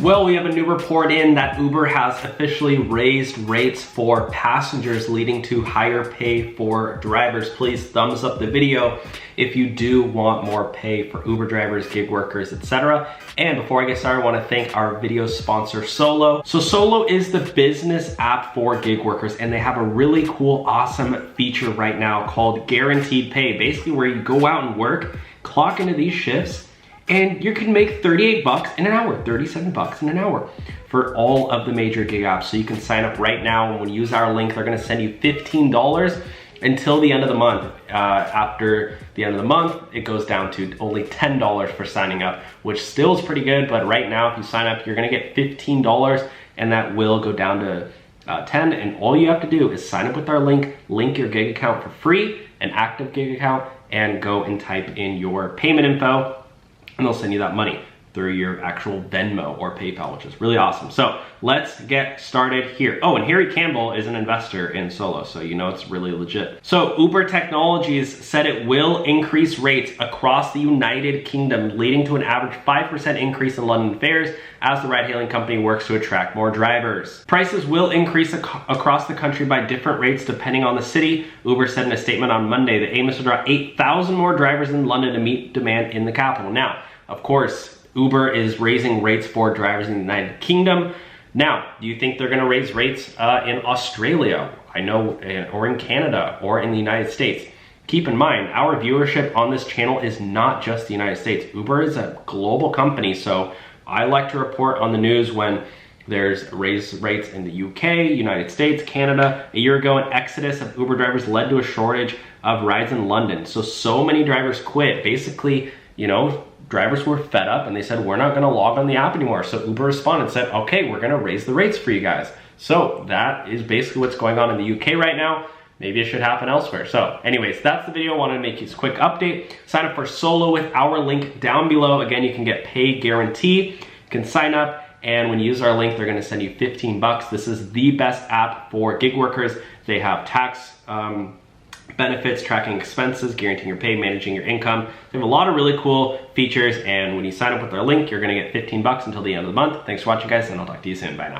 Well, we have a new report in that Uber has officially raised rates for passengers, leading to higher pay for drivers. Please thumbs up the video if you do want more pay for Uber drivers, gig workers, etc. And before I get started, I want to thank our video sponsor, Solo. So Solo is the business app for gig workers, and they have a really cool, awesome feature right now called Guaranteed Pay. Basically where you go out and work, clock into these shifts, and you can make 38 bucks in an hour, 37 bucks in an hour for all of the major gig apps. So you can sign up right now, and when you use our link, they're gonna send you $15 until the end of the month. After the end of the month, it goes down to only $10 for signing up, which still is pretty good, but right now, if you sign up, you're gonna get $15, and that will go down to 10, and all you have to do is sign up with our link your gig account for free, an active gig account, and go and type in your payment info, and they'll send you that money through your actual Venmo or PayPal, which is really awesome. So let's get started here. Oh, and Harry Campbell is an investor in Solo, so you know it's really legit. So Uber Technologies said it will increase rates across the United Kingdom, leading to an average 5% increase in London fares as the ride-hailing company works to attract more drivers. Prices will increase across the country by different rates depending on the city. Uber said in a statement on Monday the aim is to draw 8,000 more drivers in London to meet demand in the capital. Now, of course, Uber is raising rates for drivers in the United Kingdom. Now, do you think they're gonna raise rates in Australia, I know, or in Canada, or in the United States? Keep in mind, our viewership on this channel is not just the United States. Uber is a global company, so I like to report on the news when there's raised rates in the UK, United States, Canada. A year ago, an exodus of Uber drivers led to a shortage of rides in London. So many drivers quit. Basically, you know, drivers were fed up and they said, we're not gonna log on the app anymore. So Uber responded and said, okay, we're gonna raise the rates for you guys. So that is basically what's going on in the UK right now. Maybe it should happen elsewhere. So anyways, that's the video. I wanted to make you a quick update. Sign up for Solo with our link down below. Again, you can get pay guarantee. You can sign up, and when you use our link, they're gonna send you 15 bucks. This is the best app for gig workers. They have tax benefits, tracking expenses, guaranteeing your pay, managing your income. They have a lot of really cool features, and when you sign up with our link, you're gonna get 15 bucks until the end of the month. Thanks for watching, guys, and I'll talk to you soon. Bye now.